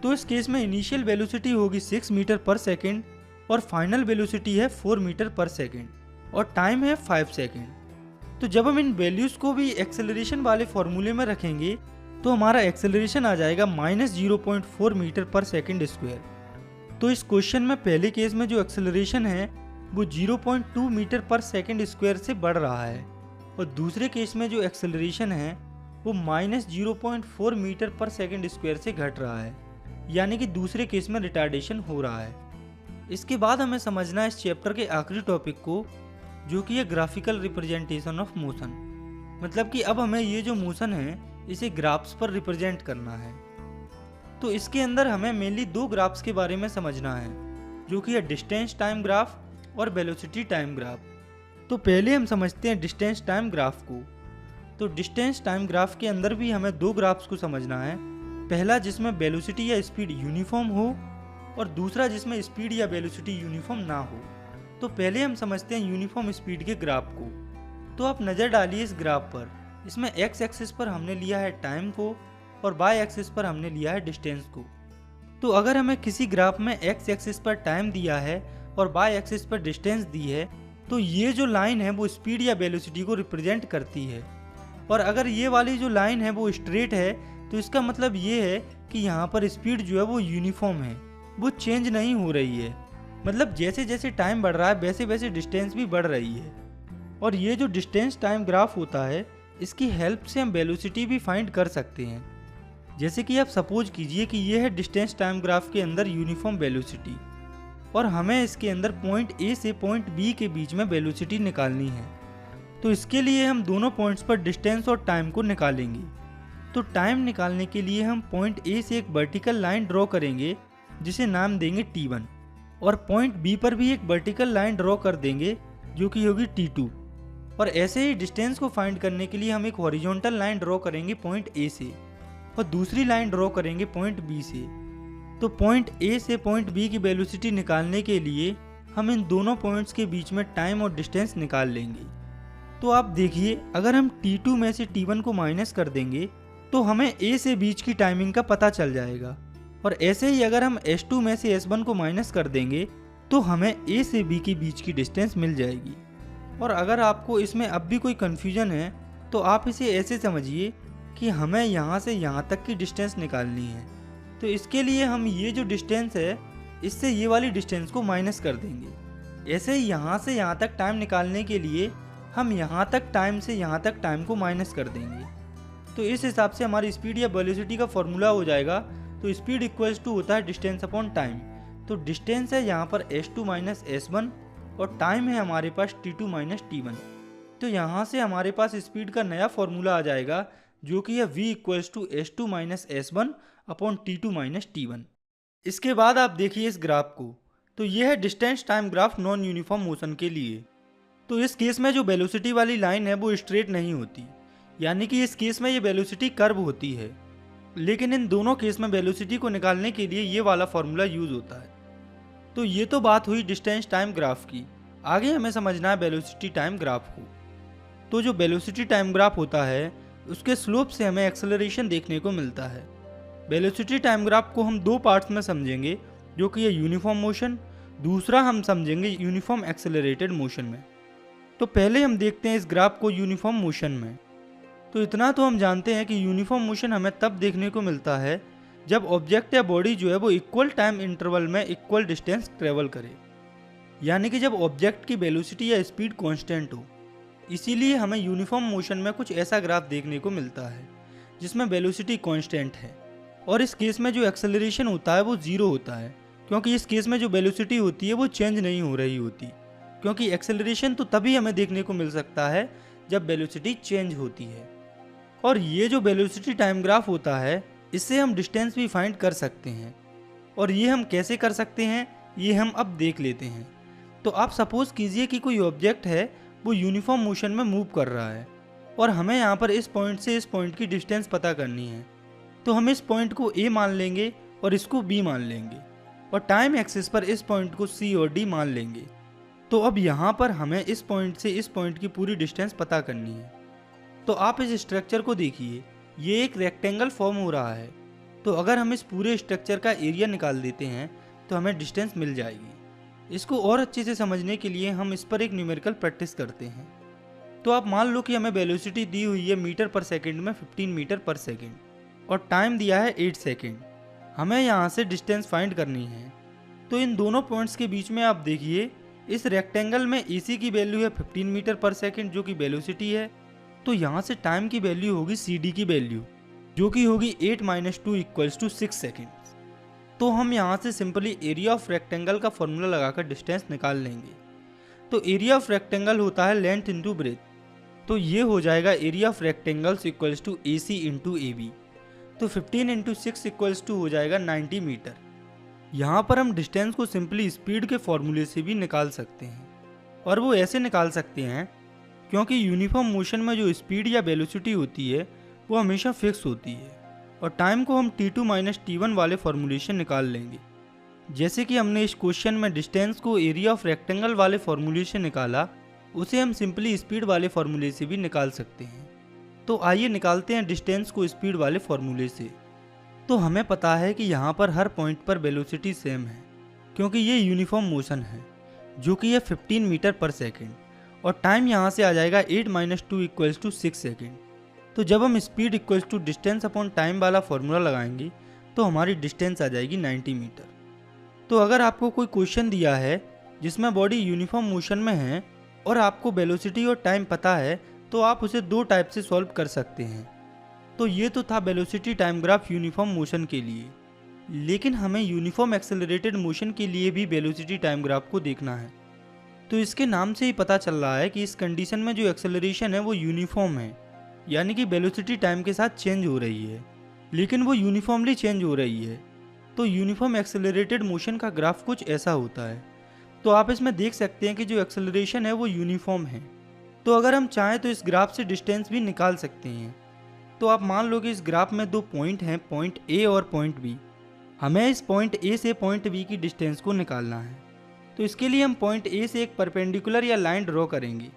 तो इस केस में इनिशियल वेलोसिटी होगी 6 मीटर पर सेकंड और फाइनल वेलोसिटी है 4 मीटर पर सेकंड और टाइम है 5 सेकंड। तो जब हम इन वैल्यूज को भी एक्सेलरेशन वाले फॉर्मूले में रखेंगे तो हमारा एक्सेलरेशन आ जाएगा -0.4 मीटर पर सेकंड स्क्वायर। तो इस क्वेश्चन में पहले केस में जो एक्सेलरेशन है वो 0.2 मीटर पर सेकंड स्क्वायर से बढ़ रहा है और दूसरे केस में जो एक्सेलरेशन है वो -0.4 मीटर पर सेकंड स्क्वायर से घट रहा है, यानी कि दूसरे केस में रिटार्डेशन हो रहा है। इसके बाद हमें समझना है इस चैप्टर के आखिरी टॉपिक को, जो कि है ग्राफिकल रिप्रेजेंटेशन ऑफ मोशन। मतलब कि अब हमें ये जो मोशन है इसे ग्राफ्स पर रिप्रेजेंट करना है। तो इसके अंदर हमें मेनली दो ग्राफ्स के बारे में समझना है, जो कि है डिस्टेंस टाइम ग्राफ और वेलोसिटी टाइम ग्राफ। तो पहले हम समझते हैं डिस्टेंस टाइम ग्राफ को। तो डिस्टेंस टाइम ग्राफ के अंदर भी हमें दो ग्राफ्स को समझना है, पहला जिसमें वेलोसिटी या स्पीड यूनिफॉर्म हो और दूसरा जिसमें स्पीड या वेलोसिटी यूनिफॉर्म ना हो। तो पहले हम समझते हैं यूनिफॉर्म स्पीड के ग्राफ को। तो आप नज़र डालिए इस ग्राफ पर, इसमें एक्स एक्सिस पर हमने लिया है टाइम को और वाई एक्सिस पर हमने लिया है डिस्टेंस को। तो अगर हमें किसी ग्राफ में एक्स एक्सिस पर टाइम दिया है और वाई एक्सिस पर डिस्टेंस दी है, तो ये जो लाइन है वो स्पीड या वेलोसिटी को रिप्रेजेंट करती है। और अगर ये वाली जो लाइन है वो स्ट्रेट है, तो इसका मतलब ये है कि यहाँ पर स्पीड जो है वो यूनिफॉर्म है, वो चेंज नहीं हो रही है। मतलब जैसे जैसे टाइम बढ़ रहा है वैसे वैसे डिस्टेंस भी बढ़ रही है। और ये जो डिस्टेंस टाइम ग्राफ होता है, इसकी हेल्प से हम वेलोसिटी भी फाइंड कर सकते हैं। जैसे कि आप सपोज कीजिए कि ये है डिस्टेंस टाइम ग्राफ के अंदर यूनिफॉर्म वेलोसिटी और हमें इसके अंदर पॉइंट ए से पॉइंट बी के बीच में वेलोसिटी निकालनी है। तो इसके लिए हम दोनों पॉइंट्स पर डिस्टेंस और टाइम को निकालेंगे। तो टाइम निकालने के लिए हम पॉइंट ए से एक वर्टिकल लाइन ड्रॉ करेंगे जिसे नाम देंगे T1 और पॉइंट बी पर भी एक वर्टिकल लाइन ड्रॉ कर देंगे जो कि होगी T2। और ऐसे ही डिस्टेंस को फाइंड करने के लिए हम एक हॉरिजॉन्टल लाइन ड्रॉ करेंगे पॉइंट ए से और दूसरी लाइन ड्रॉ करेंगे पॉइंट बी से। तो पॉइंट ए से पॉइंट बी की वेलोसिटी निकालने के लिए हम इन दोनों पॉइंट्स के बीच में टाइम और डिस्टेंस निकाल लेंगे। तो आप देखिए, अगर हम T2 में से T1 को माइनस कर देंगे तो हमें A से बीच की टाइमिंग का पता चल जाएगा। और ऐसे ही अगर हम S2 में से S1 को माइनस कर देंगे तो हमें A से B के बीच की डिस्टेंस मिल जाएगी। और अगर आपको इसमें अब भी कोई कन्फ्यूजन है तो आप इसे ऐसे समझिए कि हमें यहाँ से यहाँ तक की डिस्टेंस निकालनी है। तो इसके लिए हम ये जो डिस्टेंस है इससे ये वाली डिस्टेंस को माइनस कर देंगे। ऐसे ही यहाँ से यहाँ तक टाइम निकालने के लिए हम यहाँ तक टाइम से यहाँ तक टाइम को माइनस कर देंगे। तो इस हिसाब से हमारी स्पीड या वेलोसिटी का फॉर्मूला हो जाएगा। तो स्पीड इक्वल्स टू होता है डिस्टेंस अपॉन टाइम। तो डिस्टेंस है यहाँ पर S2 माइनस S1 और टाइम है हमारे पास T2 माइनस T1। तो यहाँ से हमारे पास स्पीड का नया फॉर्मूला आ जाएगा जो कि है V equals to S2 minus S1 upon T2 minus T1। इसके बाद आप देखिए इस ग्राफ को। तो ये है distance time graph non uniform motion के लिए। तो इस केस में जो वेलोसिटी वाली लाइन है वो स्ट्रेट नहीं होती, यानी कि इस केस में ये वेलोसिटी कर्व होती है। लेकिन इन दोनों केस में वेलोसिटी को निकालने के लिए ये वाला फॉर्मूला यूज होता है। तो ये तो बात हुई डिस्टेंस टाइम ग्राफ की। आगे हमें समझना है वेलोसिटी टाइम ग्राफ को। तो जो वेलोसिटी टाइम ग्राफ होता है उसके स्लोप से हमें एक्सेलरेशन देखने को मिलता है। वेलोसिटी टाइम ग्राफ को हम दो पार्ट्स में समझेंगे, जो कि ये यूनिफॉर्म मोशन, दूसरा हम समझेंगे यूनिफॉर्म एक्सेलरेटेड मोशन में। तो पहले हम देखते हैं इस ग्राफ को यूनिफॉर्म मोशन में। तो इतना तो हम जानते हैं कि यूनिफॉर्म मोशन हमें तब देखने को मिलता है जब ऑब्जेक्ट या बॉडी जो है वो इक्वल टाइम इंटरवल में इक्वल डिस्टेंस ट्रेवल करे, यानी कि जब ऑब्जेक्ट की वेलोसिटी या स्पीड कांस्टेंट हो। इसीलिए हमें यूनिफॉर्म मोशन में कुछ ऐसा ग्राफ देखने को मिलता है जिसमें वेलोसिटी कांस्टेंट है और इस केस में जो एक्सेलरेशन होता है वो जीरो होता है, क्योंकि इस केस में जो वेलोसिटी होती है वो चेंज नहीं हो रही होती, क्योंकि एक्सेलरेशन तो तभी हमें देखने को मिल सकता है जब वेलोसिटी चेंज होती है। और ये जो वेलोसिटी टाइम ग्राफ होता है इससे हम डिस्टेंस भी फाइंड कर सकते हैं। और ये हम कैसे कर सकते हैं ये हम अब देख लेते हैं। तो आप सपोज कीजिए कि कोई ऑब्जेक्ट है वो यूनिफॉर्म मोशन में मूव कर रहा है और हमें यहाँ पर इस पॉइंट से इस पॉइंट की डिस्टेंस पता करनी है। तो हम इस पॉइंट को A मान लेंगे और इसको B मान लेंगे और टाइम एक्सिस पर इस पॉइंट को C और D मान लेंगे। तो अब यहाँ पर हमें इस पॉइंट से इस पॉइंट की पूरी डिस्टेंस पता करनी है। तो आप इस स्ट्रक्चर को देखिए, ये एक रेक्टेंगल फॉर्म हो रहा है। तो अगर हम इस पूरे स्ट्रक्चर का एरिया निकाल देते हैं तो हमें डिस्टेंस मिल जाएगी। इसको और अच्छे से समझने के लिए हम इस पर एक न्यूमेरिकल प्रैक्टिस करते हैं। तो आप मान लो कि हमें वेलोसिटी दी हुई है मीटर पर सेकंड में 15 मीटर पर सेकंड और टाइम दिया है 8 सेकंड। हमें यहाँ से डिस्टेंस फाइंड करनी है। तो इन दोनों पॉइंट्स के बीच में आप देखिए, इस रेक्टेंगल में AC की वैल्यू है 15 मीटर पर सेकंड जो कि वेलोसिटी है। तो यहाँ से टाइम की वैल्यू होगी CD की वैल्यू जो कि होगी 8 - 2 = 6 सेकेंड। तो हम यहाँ से सिंपली एरिया ऑफ रेक्टेंगल का फॉर्मूला लगाकर डिस्टेंस निकाल लेंगे। तो एरिया ऑफ रेक्टेंगल होता है लेंथ इंटू ब्रेथ। तो ये हो जाएगा area of rectangles equals to AC into AB। तो 15 × 6 इक्वल्स टू हो जाएगा 90 मीटर। यहाँ पर हम डिस्टेंस को सिंपली स्पीड के फॉर्मूले से भी निकाल सकते हैं, और वो ऐसे निकाल सकते हैं क्योंकि यूनिफॉर्म मोशन में जो स्पीड या वेलोसिटी होती है वो हमेशा फिक्स होती है, और टाइम को हम t2 - t1 वाले फॉर्मूलेशन निकाल लेंगे। जैसे कि हमने इस क्वेश्चन में डिस्टेंस को एरिया ऑफ रेक्टेंगल वाले फॉर्मूले से निकाला, उसे हम सिंपली स्पीड वाले फॉर्मूले से भी निकाल सकते हैं। तो आइए निकालते हैं डिस्टेंस को स्पीड वाले फॉर्मूले से। तो हमें पता है कि यहाँ पर हर पॉइंट पर वेलोसिटी सेम है क्योंकि ये यूनिफॉर्म मोशन है जो कि है 15 मीटर पर सेकेंड, और टाइम यहाँ से आ जाएगा 8 - 2 = 6 सेकेंड। तो जब हम speed equals to distance upon time वाला फॉर्मूला लगाएंगे तो हमारी डिस्टेंस आ जाएगी 90 मीटर। तो अगर आपको कोई क्वेश्चन दिया है जिसमें बॉडी यूनिफॉर्म मोशन में है और आपको वेलोसिटी और टाइम पता है तो आप उसे दो टाइप से सॉल्व कर सकते हैं। तो ये तो था velocity time graph uniform motion के लिए, लेकिन हमें यूनिफॉर्म एक्सेलरेटेड मोशन के लिए भी वेलोसिटी टाइम ग्राफ को देखना है। तो इसके नाम से ही पता चल रहा है कि इस कंडीशन में जो एक्सेलरेशन है वो यूनिफॉर्म है, यानी कि वेलोसिटी टाइम के साथ चेंज हो रही है, लेकिन वो यूनिफॉर्मली चेंज हो रही है। तो यूनिफॉर्म एक्सेलरेटेड मोशन का ग्राफ कुछ ऐसा होता है। तो आप इसमें देख सकते हैं कि जो एक्सेलरेशन है वो यूनिफॉर्म है। तो अगर हम चाहें तो इस ग्राफ से डिस्टेंस भी निकाल सकते हैं। तो आप मान लो कि इस ग्राफ में दो पॉइंट हैं, पॉइंट A और पॉइंट B। हमें इस पॉइंट A से पॉइंट B की डिस्टेंस को निकालना है। तो इसके लिए हम पॉइंट A से एक परपेंडिकुलर या लाइन ड्रॉ करेंगे।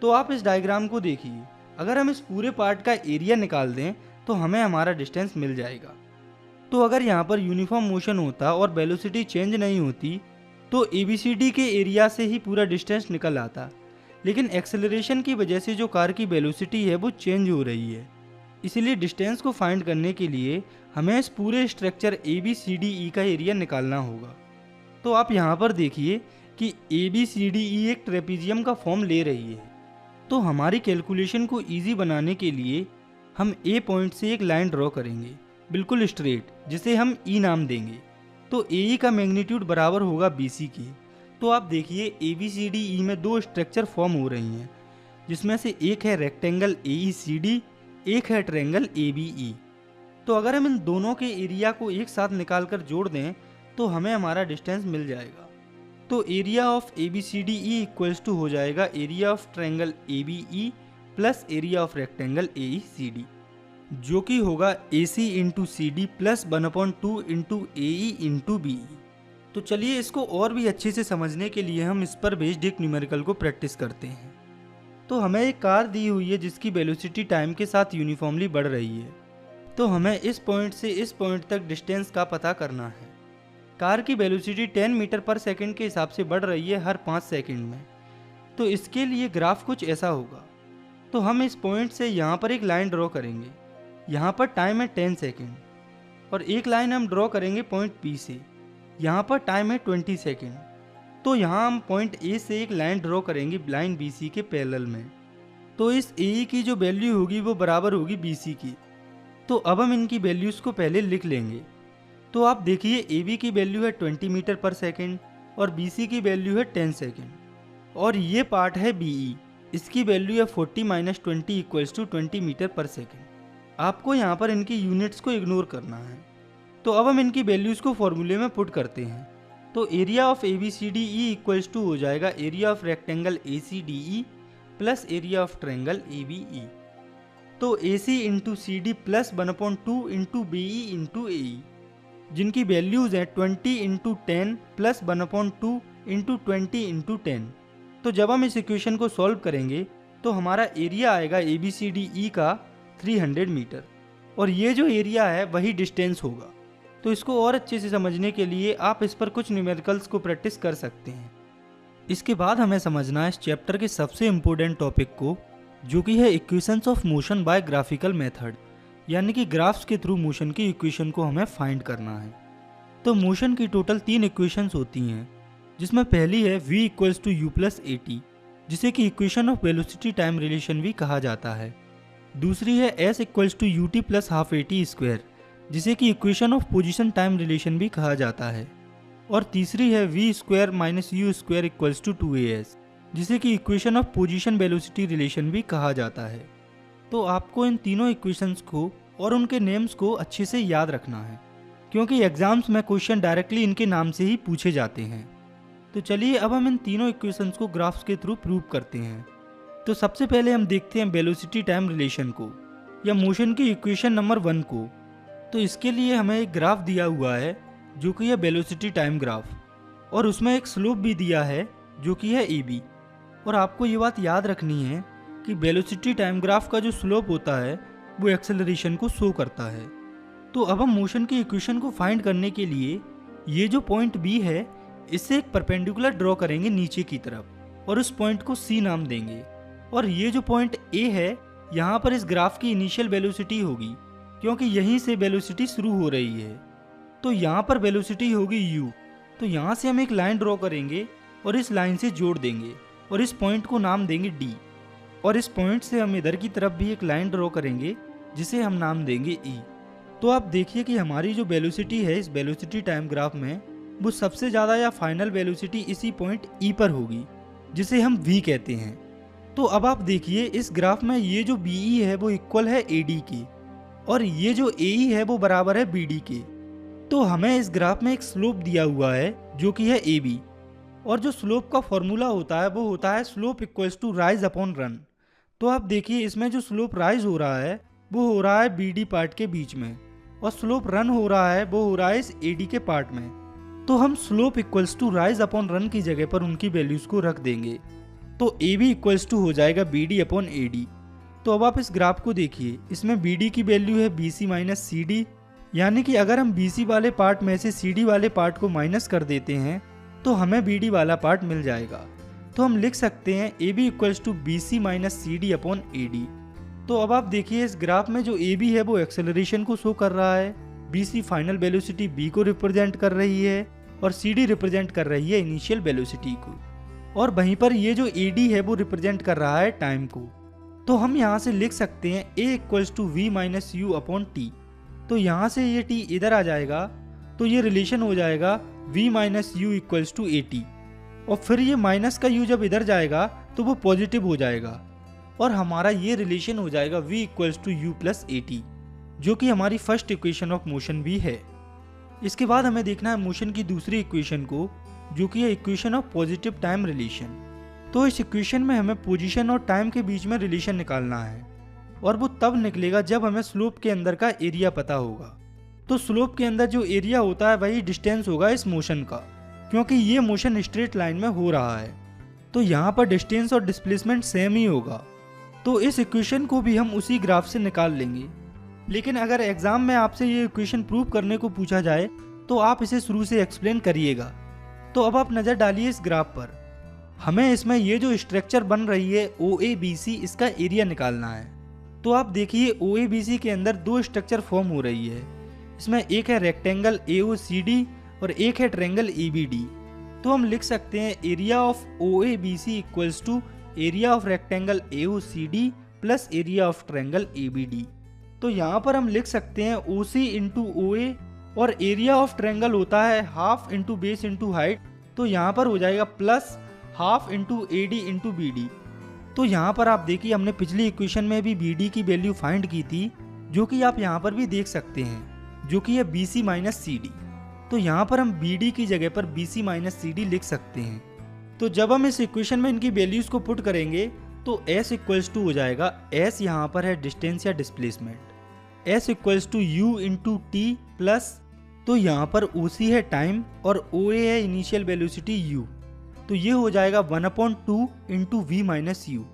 तो आप इस डायग्राम को देखिए, अगर हम इस पूरे पार्ट का एरिया निकाल दें तो हमें हमारा डिस्टेंस मिल जाएगा। तो अगर यहाँ पर यूनिफॉर्म मोशन होता और वेलोसिटी चेंज नहीं होती तो ABCD के एरिया से ही पूरा डिस्टेंस निकल आता, लेकिन एक्सेलरेशन की वजह से जो कार की वेलोसिटी है वो चेंज हो रही है। इसलिए डिस्टेंस को फाइंड करने के लिए हमें इस पूरे स्ट्रक्चर ABCDE का एरिया निकालना होगा। तो आप यहाँ पर देखिए कि ABCDE एक ट्रेपीजियम का फॉर्म ले रही है। तो हमारी कैलकुलेशन को इजी बनाने के लिए हम A पॉइंट से एक लाइन ड्रॉ करेंगे बिल्कुल स्ट्रेट, जिसे हम E नाम देंगे। तो AE का मैग्नीट्यूड बराबर होगा BC के। तो आप देखिए ABCDE में दो स्ट्रक्चर फॉर्म हो रही हैं, जिसमें से एक है रेक्टेंगल AECD, एक है ट्रायंगल ABE। तो अगर हम इन दोनों के एरिया को एक साथ निकालकर जोड़ दें तो हमें हमारा डिस्टेंस मिल जाएगा। तो area of ABCDE equals to हो जाएगा area of triangle ABE plus area of rectangle AECD, जो कि होगा AC into CD plus 1/2 into AE into BE। तो चलिए इसको और भी अच्छे से समझने के लिए हम इस पर बेस्ड एक न्यूमेरिकल को प्रैक्टिस करते हैं। तो हमें एक कार दी हुई है जिसकी वेलोसिटी टाइम के साथ यूनिफॉर्मली बढ़ रही है। तो हमें इस पॉइंट से इस पॉइंट तक डिस्टेंस का पता करना है। कार की वेलोसिटी 10 मीटर पर सेकंड के हिसाब से बढ़ रही है हर 5 सेकंड में। तो इसके लिए ग्राफ कुछ ऐसा होगा। तो हम इस पॉइंट से यहाँ पर एक लाइन ड्रॉ करेंगे। यहाँ पर टाइम है 10 सेकंड, और एक लाइन हम ड्रॉ करेंगे पॉइंट P से। यहाँ पर टाइम है 20 सेकंड। तो यहाँ हम पॉइंट A से एक लाइन ड्रॉ करेंगे लाइन BC के पैरेलल में। तो इस AE की जो वैल्यू होगी वो बराबर होगी BC की। तो अब हम इनकी वैल्यूज़ को पहले लिख लेंगे। तो आप देखिए AB की वैल्यू है 20 मीटर पर सेकंड और BC की वैल्यू है 10 सेकंड, और ये पार्ट है BE, इसकी वैल्यू है 40 - 20 = 20 मीटर पर सेकंड। आपको यहाँ पर इनकी यूनिट्स को इग्नोर करना है। तो अब हम इनकी वैल्यूज़ को फॉर्मूले में पुट करते हैं। तो area of ABCDE equals to हो जाएगा area of rectangle ACDE plus area of triangle ABE। तो AC into CD plus 1/2 into BE into AE, जिनकी वैल्यूज़ हैं 20 × 10 प्लस 1/2 इंटू 20 इंटू 10। तो जब हम इस इक्वेशन को सॉल्व करेंगे तो हमारा एरिया आएगा ABCDE का 300 मीटर, और ये जो एरिया है वही डिस्टेंस होगा। तो इसको और अच्छे से समझने के लिए आप इस पर कुछ न्यूमेरिकल्स को प्रैक्टिस कर सकते हैं। इसके बाद हमें समझना है इस चैप्टर के सबसे इम्पोर्टेंट टॉपिक को, जो कि है equations of motion by graphical method, यानी कि ग्राफ्स के थ्रू मोशन की इक्वेशन को हमें फाइंड करना है। तो मोशन की टोटल 3 इक्वेशंस होती हैं, जिसमें पहली है v equals to u plus at, जिसे कि equation of velocity time relation भी कहा जाता है। दूसरी है s equals to ut plus half at square, जिसे कि equation of position time relation भी कहा जाता है। और तीसरी है v square minus u square equals to 2as, जिसे कि equation of position velocity relation भी कहा जाता है। तो आपको इन तीनों इक्वेशंस को और उनके नेम्स को अच्छे से याद रखना है, क्योंकि एग्जाम्स में क्वेश्चन डायरेक्टली इनके नाम से ही पूछे जाते हैं। तो चलिए अब हम इन तीनों इक्वेशंस को ग्राफ्स के थ्रू प्रूव करते हैं। तो सबसे पहले हम देखते हैं वेलोसिटी टाइम रिलेशन को, या मोशन की इक्वेशन नंबर 1 को। तो इसके लिए हमें एक ग्राफ दिया हुआ है जो कि है वेलोसिटी टाइम ग्राफ, और उसमें एक स्लोप भी दिया है जो कि है AB। और आपको ये बात याद रखनी है कि वेलोसिटी टाइम ग्राफ का जो स्लोप होता है वो एक्सेलरेशन को शो करता है। तो अब हम मोशन की इक्वेशन को फाइंड करने के लिए ये जो पॉइंट B है, इससे एक परपेंडिकुलर ड्रॉ करेंगे नीचे की तरफ, और उस पॉइंट को C नाम देंगे। और ये जो पॉइंट A है, यहाँ पर इस ग्राफ की इनिशियल वेलोसिटी होगी, क्योंकि यहीं से वेलोसिटी शुरू हो रही है। तो यहाँ पर वेलोसिटी होगी u। तो यहाँ से हम एक लाइन ड्रॉ करेंगे और इस लाइन से जोड़ देंगे, और इस पॉइंट को नाम देंगे D। और इस पॉइंट से हम इधर की तरफ भी एक लाइन ड्रॉ करेंगे जिसे हम नाम देंगे E। तो आप देखिए कि हमारी जो वेलोसिटी है इस वेलोसिटी टाइम ग्राफ में, वो सबसे ज़्यादा या फाइनल वेलोसिटी इसी पॉइंट E पर होगी, जिसे हम V कहते हैं। तो अब आप देखिए इस ग्राफ में ये जो BE है वो इक्वल है AD की, और ये जो AE है वो बराबर है BD के। तो हमें इस ग्राफ में एक स्लोप दिया हुआ है जो कि है AB, और जो स्लोप का फॉर्मूला होता है वो होता है slope equals to rise upon run. तो आप देखिए इसमें जो स्लोप राइज हो रहा है वो हो रहा है BD पार्ट के बीच में, और स्लोप रन हो रहा है वो हो रहा है इस AD के पार्ट में। तो हम slope equals to rise upon run की जगह पर उनकी वैल्यूज को रख देंगे। तो AB इक्वल्स टू हो जाएगा BD अपॉन AD। तो अब आप इस ग्राफ को देखिए, इसमें BD की वैल्यू है BC माइनस CD, यानी कि अगर हम BC वाले पार्ट में से CD वाले पार्ट को माइनस कर देते हैं तो हमें BD वाला पार्ट मिल जाएगा। तो हम लिख सकते हैं AB equals to BC minus CD upon AD। तो अब आप देखिए इस ग्राफ में जो AB है वो एक्सेलरेशन को शो कर रहा है, BC फाइनल वेलोसिटी B को रिप्रेजेंट कर रही है, और CD रिप्रेजेंट कर रही है इनिशियल वेलोसिटी को, और वहीं पर ये जो AD है वो रिप्रेजेंट कर रहा है टाइम को। तो हम यहाँ से लिख सकते हैं A equals to V minus U upon T। तो यहाँ से ये T इधर आ जाएगा, तो ये रिलेशन हो जाएगा V minus U equals to AT, और फिर ये माइनस का U जब इधर जाएगा तो वो पॉजिटिव हो जाएगा, और हमारा ये रिलेशन हो जाएगा V equals to U plus AT, जो कि हमारी फर्स्ट इक्वेशन ऑफ मोशन भी है। इसके बाद हमें देखना है मोशन की दूसरी इक्वेशन को, जो कि है equation of positive time relation. तो इस इक्वेशन में हमें पोजीशन और टाइम के बीच में रिलेशन निकालना है, और वो तब निकलेगा जब हमें स्लोप के अंदर का एरिया पता होगा। तो स्लोप के अंदर जो एरिया होता है वही डिस्टेंस होगा इस मोशन का, क्योंकि ये मोशन स्ट्रेट लाइन में हो रहा है। तो यहाँ पर डिस्टेंस और डिस्प्लेसमेंट सेम ही होगा। तो इस इक्वेशन को भी हम उसी ग्राफ से निकाल लेंगे। लेकिन अगर एग्जाम में आपसे ये इक्वेशन प्रूव करने को पूछा जाए तो आप इसे शुरू से एक्सप्लेन करिएगा। तो अब आप नज़र डालिए इस ग्राफ पर, हमें इसमें ये जो स्ट्रक्चर बन रही है OABC, इसका एरिया निकालना है। तो आप देखिए OABC के अंदर दो स्ट्रक्चर फॉर्म हो रही है। इसमें एक है रेक्टेंगल AOCD और एक है ट्रायंगल ABD। तो हम लिख सकते हैं area of OABC equals to area of rectangle AOCD plus area of triangle ABD। तो यहाँ पर हम लिख सकते हैं OC इंटू OA, और एरिया ऑफ ट्रायंगल होता है half into base into height. तो यहाँ पर हो जाएगा plus half into AD into BD। तो यहाँ पर आप देखिए हमने पिछली इक्वेशन में भी BD की वैल्यू फाइंड की थी, जो कि आप यहाँ पर भी देख सकते हैं, जो कि है BC माइनस CD। तो यहाँ पर हम BD की जगह पर BC माइनस CD लिख सकते हैं। तो जब हम इस इक्वेशन में इनकी वैल्यूज को पुट करेंगे तो S इक्वल्स टू हो जाएगा, S यहाँ पर है डिस्टेंस या displacement, S equals to U into T plus, तो यहाँ पर OC है टाइम और OA है इनिशियल वेलोसिटी U। तो ये हो जाएगा 1/2 इंटू वी माइनस यू।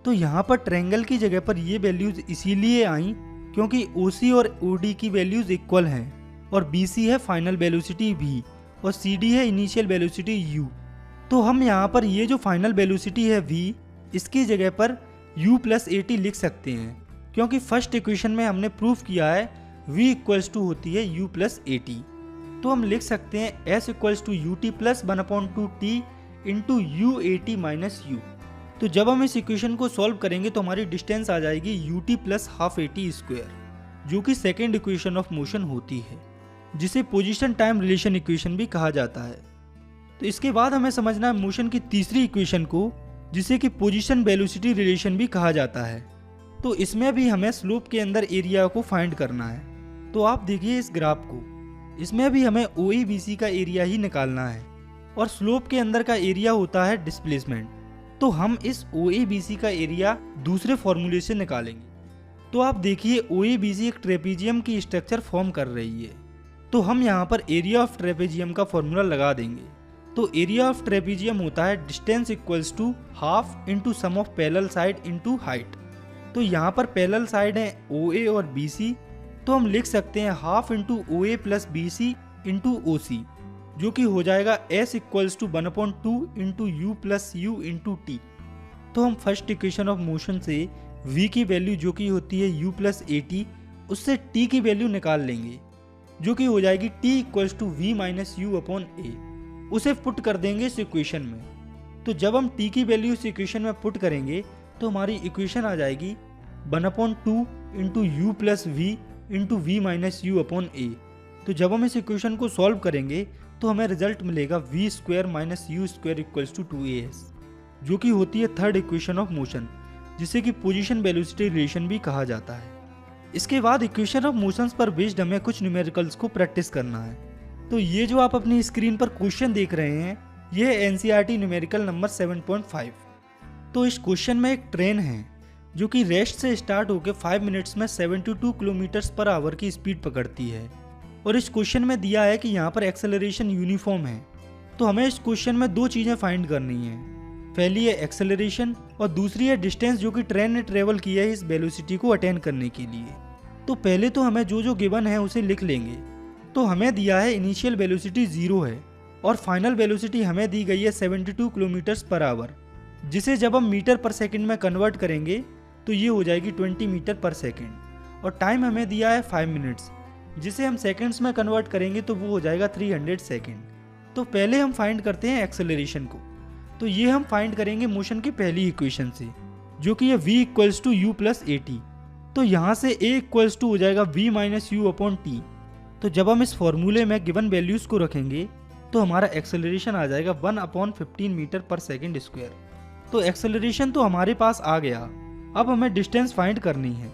तो यहाँ पर ट्रायंगल की जगह पर ये वैल्यूज इसीलिए आई क्योंकि OC और OD की वैल्यूज इक्वल हैं और BC है फाइनल वेलोसिटी V और CD है इनिशियल वेलोसिटी U। तो हम यहाँ पर ये जो फाइनल वेलोसिटी है V, इसकी जगह पर U प्लस AT लिख सकते हैं क्योंकि फर्स्ट इक्वेशन में हमने प्रूफ किया है V इक्वल्स टू होती है U प्लस AT। तो हम लिख सकते हैं S equals to UT plus 1/2 T into UAT minus U। तो जब हम इस इक्वेशन को सॉल्व करेंगे तो हमारी डिस्टेंस आ जाएगी UT plus half AT square, जो कि सेकेंड इक्वेशन ऑफ मोशन होती है, जिसे पोजीशन टाइम रिलेशन इक्वेशन भी कहा जाता है। तो इसके बाद हमें समझना है मोशन की तीसरी इक्वेशन को, जिसे कि पोजीशन वेलोसिटी रिलेशन भी कहा जाता है। तो इसमें भी हमें स्लोप के अंदर एरिया को फाइंड करना है। तो आप देखिए इस ग्राफ को, इसमें भी हमें OABC का एरिया ही निकालना है और स्लोप के अंदर का एरिया होता है डिस्प्लेसमेंट। तो हम इस OABC का एरिया दूसरे फॉर्मूले से निकालेंगे। तो आप देखिए OABC एक ट्रेपेजियम की स्ट्रक्चर फॉर्म कर रही है। तो हम यहाँ पर एरिया ऑफ ट्रेपेजियम का फॉर्मूला लगा देंगे। तो एरिया ऑफ ट्रेपेजियम होता है distance equals to half into sum of parallel side into height. तो यहाँ पर पैरेलल साइड है OA और BC, तो हम लिख सकते हैं half into OA plus BC into OC, जो कि हो जाएगा S equals to 1/2 into U plus U into T। तो हम फर्स्ट इक्वेशन ऑफ मोशन से V की वैल्यू जो कि होती है U प्लस AT, उससे T की वैल्यू निकाल लेंगे, जो कि हो जाएगी T equals to V minus U upon A। उसे पुट कर देंगे इस इक्वेशन में। तो जब हम T की वैल्यू इस इक्वेशन में पुट करेंगे तो हमारी इक्वेशन आ जाएगी 1/2 into U plus V into V minus U upon A। तो जब हम इस इक्वेशन को सॉल्व करेंगे तो हमें रिजल्ट मिलेगा V square minus U square equals to 2AS, जो कि होती है थर्ड इक्वेशन ऑफ मोशन, जिसे कि पोजीशन वेलोसिटी रिलेशन भी कहा जाता है। इसके बाद इक्वेशन ऑफ मोशंस पर बेस्ड हमें कुछ न्यूमेरिकल्स को प्रैक्टिस करना है। तो ये जो आप अपनी स्क्रीन पर क्वेश्चन देख रहे हैं, ये है NCERT न्यूमेरिकल नंबर 7.5। तो इस क्वेश्चन में एक ट्रेन है जो कि रेस्ट से स्टार्ट होकर 5 मिनट्स में 72 किलोमीटर पर आवर की स्पीड पकड़ती है और इस क्वेश्चन में दिया है कि यहाँ पर एक्सेलरेशन यूनिफॉर्म है। तो हमें इस क्वेश्चन में दो चीज़ें फाइंड करनी है, पहली है एक्सेलरेशन और दूसरी है डिस्टेंस जो कि ट्रेन ने ट्रेवल किया है इस वेलोसिटी को अटेन करने के लिए। तो पहले तो हमें जो जो गिवन है उसे लिख लेंगे। तो हमें दिया है इनिशियल वेलोसिटी 0 है और फाइनल वेलोसिटी हमें दी गई है 72 किलोमीटर पर आवर, जिसे जब हम मीटर पर सेकंड में कन्वर्ट करेंगे तो ये हो जाएगी 20 मीटर पर सेकंड। और टाइम हमें दिया है 5 मिनट्स, जिसे हम सेकंड्स में कन्वर्ट करेंगे तो वो हो जाएगा 300 सेकंड। तो पहले हम फाइंड करते हैं एक्सेलरेशन को। तो ये हम फाइंड करेंगे मोशन की पहली इक्वेशन से, जो कि है V equals to U plus AT। तो यहाँ से A इक्वल्स टू हो जाएगा V minus U upon T। तो जब हम इस फॉर्मूले में गिवन वैल्यूज को रखेंगे तो हमारा एक्सेलरेशन आ जाएगा 1/15 मीटर पर सेकंड स्क्वायर। तो एक्सेलरेशन तो हमारे पास आ गया, अब हमें डिस्टेंस फाइंड करनी है।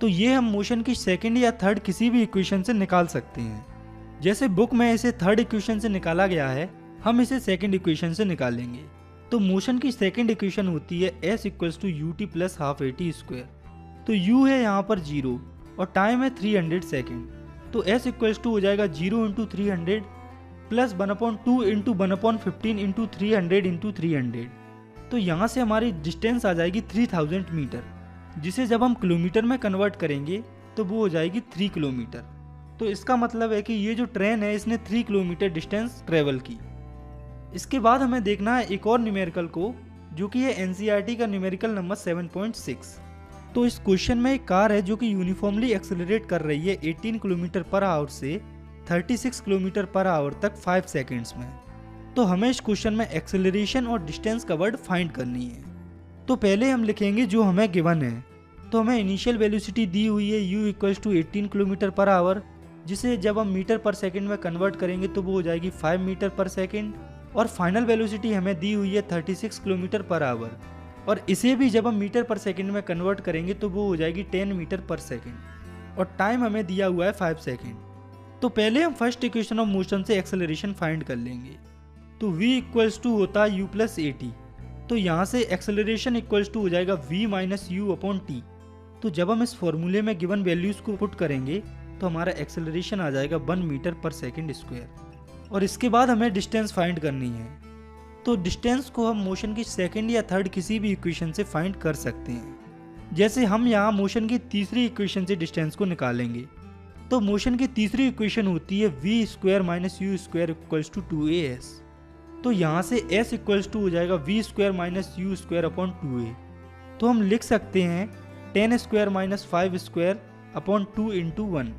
तो ये हम मोशन की सेकंड या थर्ड किसी भी इक्वेशन से निकाल सकते हैं। जैसे बुक में इसे थर्ड इक्वेशन से निकाला गया है, हम इसे सेकंड इक्वेशन से निकालेंगे। तो मोशन की सेकंड इक्वेशन होती है S equals to UT plus half AT square. तो U है यहाँ पर 0 और टाइम है 300 सेकेंड। तो S इक्वल्स टू हो जाएगा 0 into 300 plus 1/2 into 1/15 into 300 into 300। तो यहाँ से हमारी डिस्टेंस आ जाएगी 3000 मीटर, जिसे जब हम किलोमीटर में कन्वर्ट करेंगे तो वो हो जाएगी 3 किलोमीटर। तो इसका मतलब है कि ये जो ट्रेन है इसने 3 किलोमीटर डिस्टेंस ट्रेवल की। इसके बाद हमें देखना है एक और न्यूमेरिकल को, जो कि है NCERT का न्यूमेरिकल नंबर 7.6। तो इस क्वेश्चन में एक कार है जो कि यूनिफॉर्मली एक्सेलरेट कर रही है 18 किलोमीटर पर आवर से 36 किलोमीटर पर आवर तक 5 सेकेंड्स में। तो हमें इस क्वेश्चन में एक्सेलरेशन और डिस्टेंस का वर्ड फाइंड करनी है। तो पहले हम लिखेंगे जो हमें गिवन है। तो हमें इनिशियल वेलोसिटी दी हुई है U equals to 18 kilometre per hour, जिसे जब हम मीटर पर सेकंड में कन्वर्ट करेंगे तो वो हो जाएगी 5 मीटर पर सेकंड। और फाइनल वेलोसिटी हमें दी हुई है 36 किलोमीटर पर आवर, और इसे भी जब हम मीटर पर सेकंड में कन्वर्ट करेंगे तो वो हो जाएगी 10 मीटर पर सेकंड। और टाइम हमें दिया हुआ है 5 सेकंड। तो पहले हम फर्स्ट इक्वेशन ऑफ मोशन से एक्सेलरेशन फाइंड कर लेंगे। तो V इक्वल्स टू होता है U प्लस AT। तो यहाँ से एक्सेलरेशन इक्वल्स टू हो जाएगा V minus U upon T। तो जब हम इस फॉर्मूले में गिवन वैल्यूज को पुट करेंगे तो हमारा एक्सेलरेशन आ जाएगा 1 मीटर पर सेकंड स्क्वायर। और इसके बाद हमें डिस्टेंस फाइंड करनी है। तो डिस्टेंस को हम मोशन की सेकंड या थर्ड किसी भी इक्वेशन से फाइंड कर सकते हैं। जैसे हम यहाँ मोशन की तीसरी इक्वेशन से डिस्टेंस को निकालेंगे, तो मोशन की तीसरी इक्वेशन होती है v square minus U square equals to 2as। तो यहाँ से s इक्वल्स टू हो जाएगा v square minus U square upon 2a। तो हम लिख सकते हैं 10 square minus 5 square upon 2 into 1।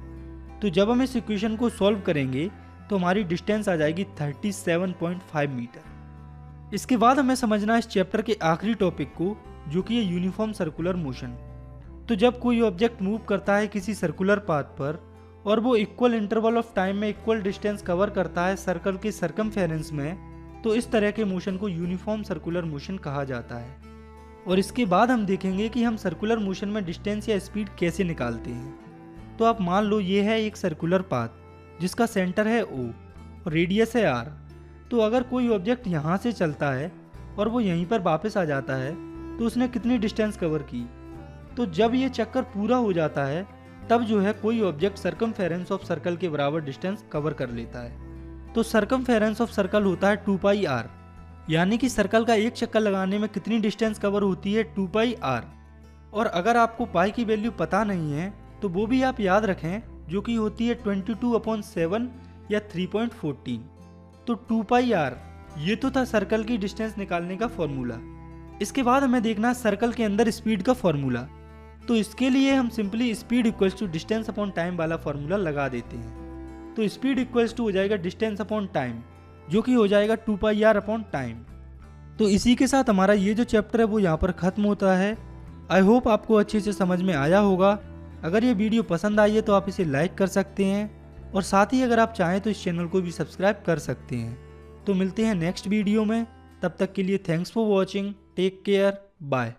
तो जब हम इस इक्वेशन को सॉल्व करेंगे तो हमारी डिस्टेंस आ जाएगी 37.5 मीटर। इसके बाद हमें समझना है इस चैप्टर के आखिरी टॉपिक को, जो कि है यूनिफॉर्म सर्कुलर मोशन। तो जब कोई ऑब्जेक्ट मूव करता है किसी सर्कुलर पाथ पर और वो इक्वल इंटरवल ऑफ टाइम में इक्वल डिस्टेंस कवर करता है सर्कल के सरकमफेरेंस में, तो इस तरह के मोशन को यूनिफॉर्म सर्कुलर मोशन कहा जाता है। और इसके बाद हम देखेंगे कि हम सर्कुलर मोशन में डिस्टेंस या स्पीड कैसे निकालते हैं। तो आप मान लो ये है एक सर्कुलर पाथ जिसका सेंटर है O और रेडियस है R। तो अगर कोई ऑब्जेक्ट यहाँ से चलता है और वो यहीं पर वापस आ जाता है तो उसने कितनी डिस्टेंस कवर की। तो जब ये चक्कर पूरा हो जाता है तब जो है कोई ऑब्जेक्ट सरकमफेरेंस ऑफ सर्कल के बराबर डिस्टेंस कवर कर लेता है। तो सरकमफेरेंस ऑफ सर्कल होता है 2 पाई r, यानी कि सर्कल का एक चक्कर लगाने में कितनी डिस्टेंस कवर होती है 2 पाई r। और अगर आपको पाई की वैल्यू पता नहीं है तो वो भी आप याद रखें, जो कि होती है 22/7 या 3.14। तो 2 पाई r ये तो था सर्कल की डिस्टेंस निकालने का फॉर्मूला। इसके बाद हमें देखना है सर्कल के अंदर स्पीड का फॉर्मूला। तो इसके लिए हम simply speed equals to distance upon time वाला फॉर्मूला लगा देते हैं। तो स्पीड इक्वल्स टू हो जाएगा डिस्टेंस अपॉन टाइम, जो कि हो जाएगा 2 पाई r अपॉन टाइम। तो इसी के साथ हमारा ये जो चैप्टर है वो यहाँ पर खत्म होता है। आई होप आपको अच्छे से समझ में आया होगा। अगर ये वीडियो पसंद आई है तो आप इसे लाइक कर सकते हैं और साथ ही अगर आप चाहें तो इस चैनल को भी सब्सक्राइब कर सकते हैं। तो मिलते हैं नेक्स्ट वीडियो में, तब तक के लिए thanks for watching, take care, bye.